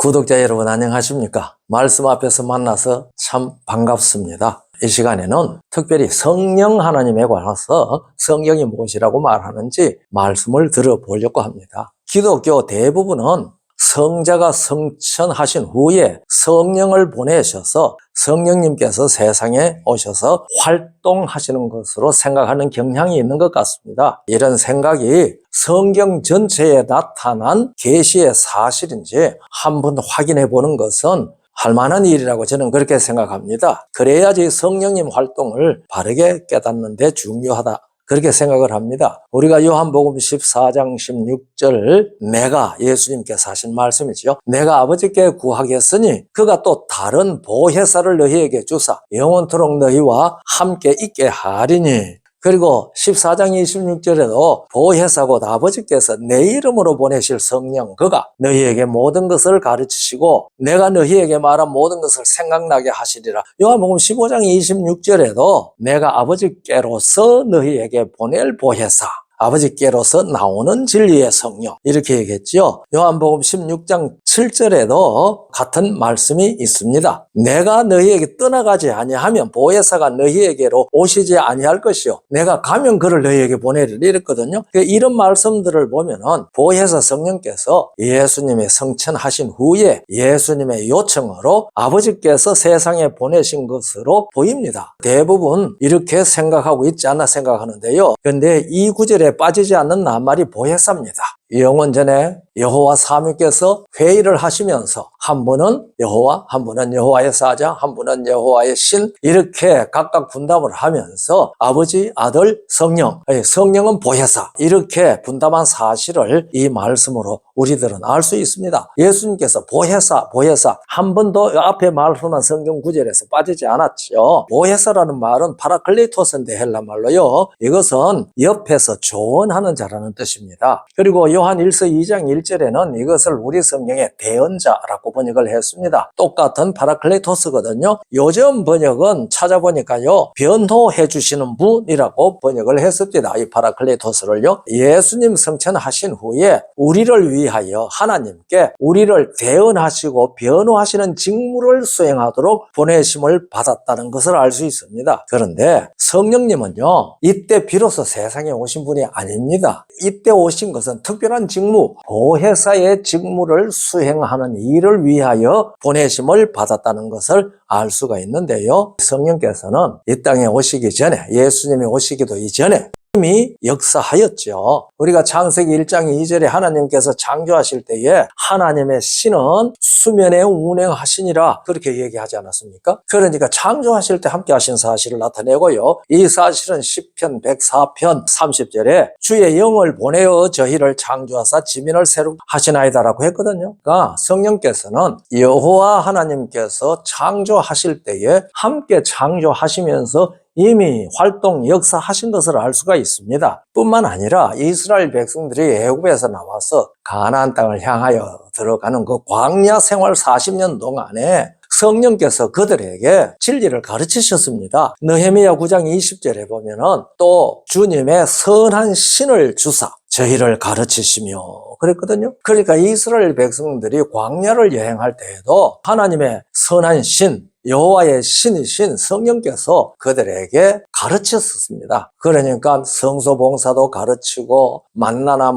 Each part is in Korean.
구독자 여러분 안녕하십니까? 말씀 앞에서 만나서 참 반갑습니다. 이 시간에는 특별히 성령 하나님에 관해서 성경이 무엇이라고 말하는지 말씀을 들어보려고 합니다. 기독교 대부분은 성자가 성천하신 후에 성령을 보내셔서 성령님께서 세상에 오셔서 활동하시는 것으로 생각하는 경향이 있는 것 같습니다. 이런 생각이 성경 전체에 나타난 계시의 사실인지 한번 확인해 보는 것은 할 만한 일이라고 저는 그렇게 생각합니다. 그래야지 성령님 활동을 바르게 깨닫는 데 중요하다. 그렇게 생각을 합니다. 우리가 요한복음 14장 16절 내가 예수님께서 하신 말씀이죠. 내가 아버지께 구하겠으니 그가 또 다른 보혜사를 너희에게 주사 영원토록 너희와 함께 있게 하리니. 그리고 14장 26절에도 보혜사 곧 아버지께서 내 이름으로 보내실 성령 그가 너희에게 모든 것을 가르치시고 내가 너희에게 말한 모든 것을 생각나게 하시리라. 요한복음 15장 26절에도 내가 아버지께로서 너희에게 보낼 보혜사 아버지께로서 나오는 진리의 성령 이렇게 얘기했죠. 요한복음 16장 7절에도 같은 말씀이 있습니다. 내가 너희에게 떠나가지 아니하면 보혜사가 너희에게로 오시지 아니할 것이요 내가 가면 그를 너희에게 보내리라 이랬거든요. 이런 말씀들을 보면은 보혜사 성령께서 예수님의 성천하신 후에 예수님의 요청으로 아버지께서 세상에 보내신 것으로 보입니다. 대부분 이렇게 생각하고 있지 않나 생각하는데요. 그런데 이 구절에 빠지지 않는 낱말이 보혜사입니다. 영원전에 여호와 사무께서 회의를 하시면서 한 분은 여호와, 한 분은 여호와의 사자, 한 분은 여호와의 신 이렇게 각각 분담을 하면서 아버지, 아들, 성령, 성령은 보혜사 이렇게 분담한 사실을 이 말씀으로 우리들은 알 수 있습니다. 예수님께서 보혜사 한 번도 앞에 말씀한 성경 구절에서 빠지지 않았죠. 보혜사라는 말은 파라클레토스인데 헬라 말로요. 이것은 옆에서 조언하는 자라는 뜻입니다. 그리고 요한 1서 2장 1절에는 이것을 우리 성경의 대언자라고 번역을 했습니다. 똑같은 파라클레토스거든요. 요즘 번역은 찾아보니까요. 변호해 주시는 분이라고 번역을 했습니다. 이 파라클레토스를요. 예수님 성천하신 후에 우리를 위하여 하나님께 우리를 대언하시고 변호하시는 직무를 수행하도록 보내심을 받았다는 것을 알 수 있습니다. 그런데 성령님은요. 이때 비로소 세상에 오신 분이 아닙니다. 이때 오신 것은 특별한 직무, 보혜사의 직무를 수행하는 일을 위하여 보내심을 받았다는 것을 알 수가 있는데요. 성령께서는 이 땅에 오시기 전에, 예수님이 오시기도 이전에 이미 역사하였죠. 우리가 창세기 1장 2절에 하나님께서 창조하실 때에 하나님의 신은 수면에 운행하시니라 그렇게 얘기하지 않았습니까? 그러니까 창조하실 때 함께 하신 사실을 나타내고요. 이 사실은 시편 104편 30절에 주의 영을 보내어 저희를 창조하사 지면을 새롭게 하시나이다라고 했거든요. 그러니까 성령께서는 여호와 하나님께서 창조하실 때에 함께 창조하시면서 이미 활동, 역사하신 것을 알 수가 있습니다. 뿐만 아니라 이스라엘 백성들이 애굽에서 나와서 가나안 땅을 향하여 들어가는 그 광야 생활 40년 동안에 성령께서 그들에게 진리를 가르치셨습니다. 느헤미야 9장 20절에 보면은 또 주님의 선한 신을 주사 저희를 가르치시며 그랬거든요. 그러니까 이스라엘 백성들이 광야를 여행할 때에도 하나님의 선한 신, 여호와의 신이신 성령께서 그들에게 가르쳤습니다. 그러니까 성소봉사도 가르치고 만나나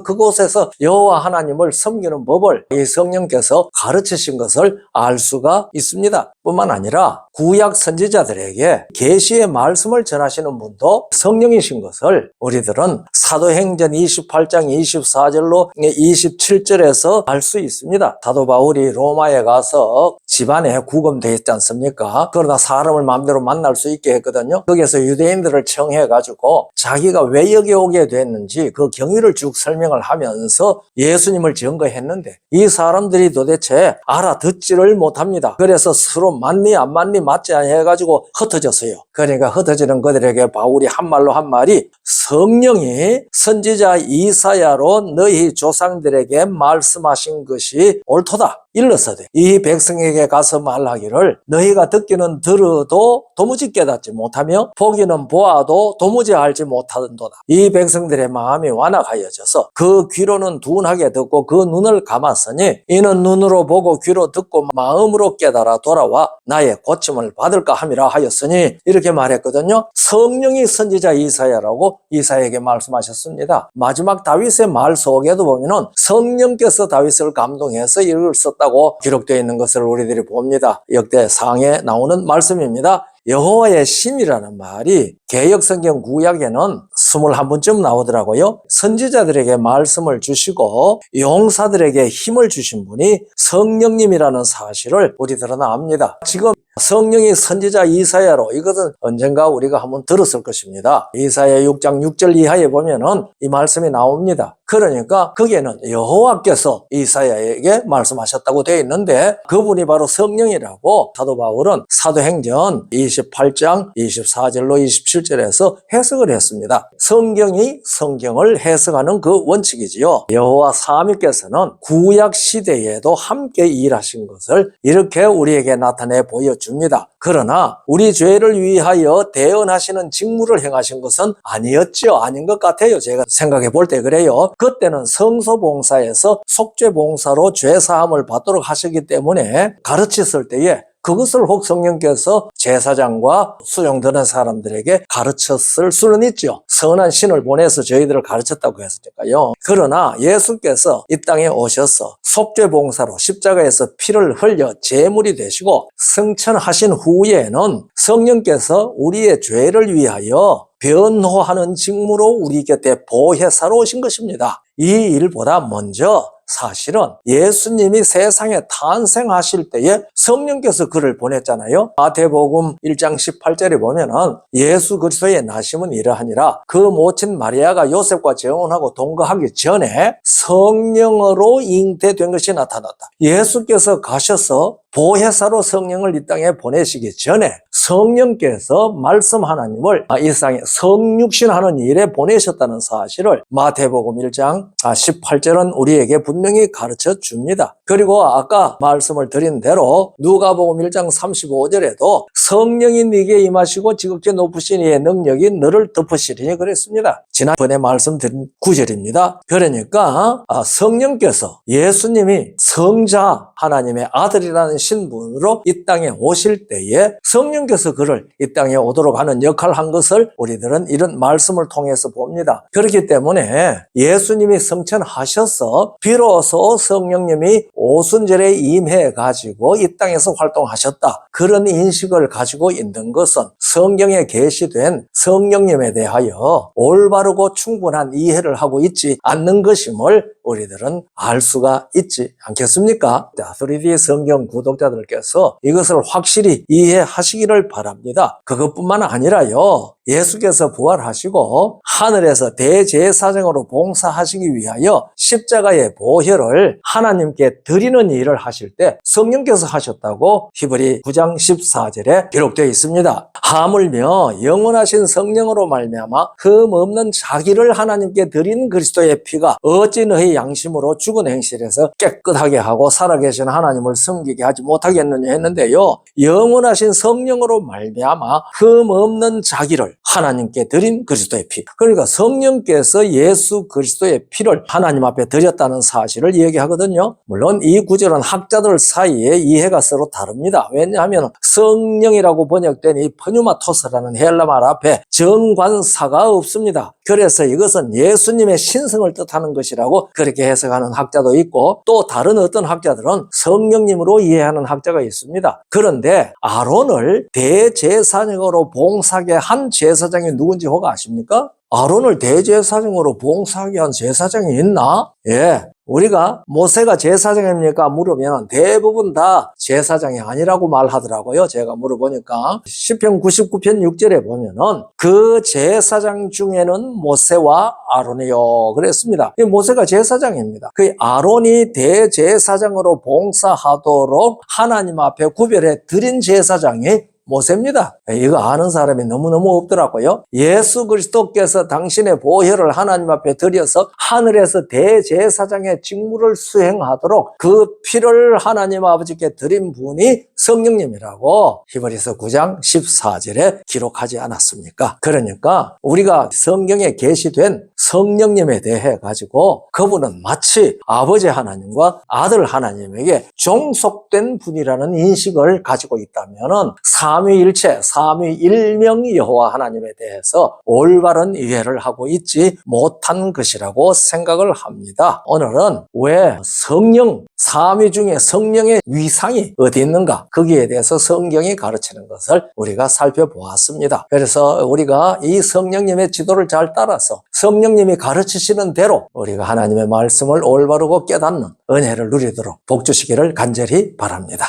그곳에서 여호와 하나님을 섬기는 법을 이 성령께서 가르치신 것을 알 수가 있습니다. 뿐만 아니라 구약 선지자들에게 계시의 말씀을 전하시는 분도 성령이신 것을 우리들은 사도행전 28장 24절로 27절에서 알 수 있습니다. 사도 바울이 로마에 가서 집안에 구금되어 있지 않습니까? 그러나 사람을 마음대로 만날 수 있게 했거든요. 거기에서 유대인들을 청해가지고 자기가 왜 여기 오게 됐는지 그 경위를 쭉 설명을 하면서 예수님을 증거했는데 이 사람들이 도대체 알아듣지를 못합니다. 그래서 서로 맞니 안 맞니 맞지 않니 해가지고 흩어졌어요. 그러니까 흩어지는 그들에게 바울이 한 말로 한 말이 성령이 선지자 이사야로 너희 조상들에게 말씀하신 것이 옳도다. 일렀어도 이 백성에게 가서 말하기를 너희가 듣기는 들어도 도무지 깨닫지 못하며 보기는 보아도 도무지 알지 못하던도다. 이 백성들의 마음이 완악하여져서 그 귀로는 둔하게 듣고 그 눈을 감았으니 이는 눈으로 보고 귀로 듣고 마음으로 깨달아 돌아와 나의 고침을 받을까 함이라 하였으니 이렇게 말했거든요. 성령이 선지자 이사야라고 이사야에게 말씀하셨습니다. 마지막 다윗의 말 속에도 보면은 성령께서 다윗을 감동해서 이를 썼다고 기록되어 있는 것을 우리들이 봅니다. 역대상에 나오는 말씀입니다. 여호와의 심이라는 말이 개역성경 구약에는 21번쯤 나오더라고요. 선지자들에게 말씀을 주시고 용사들에게 힘을 주신 분이 성령님이라는 사실을 우리들은 압니다. 지금 성령이 선지자 이사야로 이것은 언젠가 우리가 한번 들었을 것입니다. 이사야 6장 6절 이하에 보면은 이 말씀이 나옵니다. 그러니까 거기에는 여호와께서 이사야에게 말씀하셨다고 되어 있는데 그분이 바로 성령이라고 사도 바울은 사도행전 28장 24절로 27절에서 해석을 했습니다. 성경이 성경을 해석하는 그 원칙이지요. 여호와 삼위께서는 구약 시대에도 함께 일하신 것을 이렇게 우리에게 나타내 보여줍니다. 그러나 우리 죄를 위하여 대언하시는 직무를 행하신 것은 아니었죠. 아닌 것 같아요. 제가 생각해 볼 때 그래요. 그때는 성소봉사에서 속죄봉사로 죄사함을 받도록 하시기 때문에 가르쳤을 때에 그것을 혹 성령께서 제사장과 수용되는 사람들에게 가르쳤을 수는 있죠. 선한 신을 보내서 저희들을 가르쳤다고 했으니까요. 그러나 예수께서 이 땅에 오셔서 속죄봉사로 십자가에서 피를 흘려 제물이 되시고 승천하신 후에는 성령께서 우리의 죄를 위하여 변호하는 직무로 우리 곁에 보혜사로 오신 것입니다. 이 일보다 먼저 사실은 예수님이 세상에 탄생하실 때에 성령께서 그를 보냈잖아요. 마태복음 1장 18절에 보면은 예수 그리스도의 나심은 이러하니라 그 모친 마리아가 요셉과 재혼하고 동거하기 전에 성령으로 잉태된 것이 나타났다. 예수께서 가셔서 보혜사로 성령을 이 땅에 보내시기 전에 성령께서 말씀 하나님을 이 땅에 성육신하는 일에 보내셨다는 사실을 마태복음 1장 18절은 우리에게 분명히 가르쳐 줍니다. 그리고 아까 말씀을 드린 대로 누가복음 1장 35절에도 성령이 네게 임하시고 지극히 높으신 이의 능력이 너를 덮으시리니 그랬습니다. 지난번에 말씀드린 9절입니다. 그러니까 성령께서 예수님이 성자 하나님의 아들이라는 신분으로 이 땅에 오실 때에 성령께서 그를 이 땅에 오도록 하는 역할을 한 것을 우리들은 이런 말씀을 통해서 봅니다. 그렇기 때문에 예수님이 성천하셔서 비로소 성령님이 오순절에 임해가지고 이 땅에서 활동하셨다. 그런 인식을 가지고 있는 것은 성경에 계시된 성령님에 대하여 올바르고 충분한 이해를 하고 있지 않는 것임을 우리들은 알 수가 있지 않겠습니까? 3D 성경 구독자들께서 이것을 확실히 이해하시기를 바랍니다. 그것뿐만 아니라요. 예수께서 부활하시고 하늘에서 대제사장으로 봉사하시기 위하여 십자가의 보혈을 하나님께 드리는 일을 하실 때 성령께서 하셨다고 히브리 9장 14절에 기록되어 있습니다. 하물며 영원하신 성령으로 말미암아 흠 없는 자기를 하나님께 드린 그리스도의 피가 어찌 너희 양심으로 죽은 행실에서 깨끗하게 하고 살아계신 하나님을 섬기게 하지 못하겠느냐 했는데요. 영원하신 성령으로 말미암아 흠 없는 자기를 하나님께 드린 그리스도의 피. 그러니까 성령께서 예수 그리스도의 피를 하나님 앞에 드렸다는 사실을 얘기하거든요. 물론 이 구절은 학자들 사이에 이해가 서로 다릅니다. 왜냐하면 성령이라고 번역된 이 푸뉴마토스라는 헬라 말 앞에 정관사가 없습니다. 그래서 이것은 예수님의 신성을 뜻하는 것이라고 그렇게 해석하는 학자도 있고 또 다른 어떤 학자들은 성령님으로 이해하는 학자가 있습니다. 그런데 아론을 대제사장으로 봉사하게 한 제사장이 누군지 혹 아십니까? 아론을 대제사장으로 봉사하게 한 제사장이 있나? 예. 우리가 모세가 제사장입니까? 물으면 대부분 다 제사장이 아니라고 말하더라고요. 제가 물어보니까 시편 99편 6절에 보면은 그 제사장 중에는 모세와 아론이요 그랬습니다. 모세가 제사장입니다. 그 아론이 대제사장으로 봉사하도록 하나님 앞에 구별해 드린 제사장이 모세입니다. 이거 아는 사람이 너무너무 없더라고요. 예수 그리스도께서 당신의 보혈을 하나님 앞에 드려서 하늘에서 대제사장의 직무를 수행하도록 그 피를 하나님 아버지께 드린 분이 성령님이라고 히브리서 9장 14절에 기록하지 않았습니까? 그러니까 우리가 성경에 계시된 성령님에 대해 가지고 그분은 마치 아버지 하나님과 아들 하나님에게 종속된 분이라는 인식을 가지고 있다면은 삼위일체, 삼위일명 여호와 하나님에 대해서 올바른 이해를 하고 있지 못한 것이라고 생각을 합니다. 오늘은 왜 성령, 삼위 중에 성령의 위상이 어디 있는가? 거기에 대해서 성경이 가르치는 것을 우리가 살펴보았습니다. 그래서 우리가 이 성령님의 지도를 잘 따라서 성령님이 가르치시는 대로 우리가 하나님의 말씀을 올바르고 깨닫는 은혜를 누리도록 복 주시기를 간절히 바랍니다.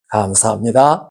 감사합니다.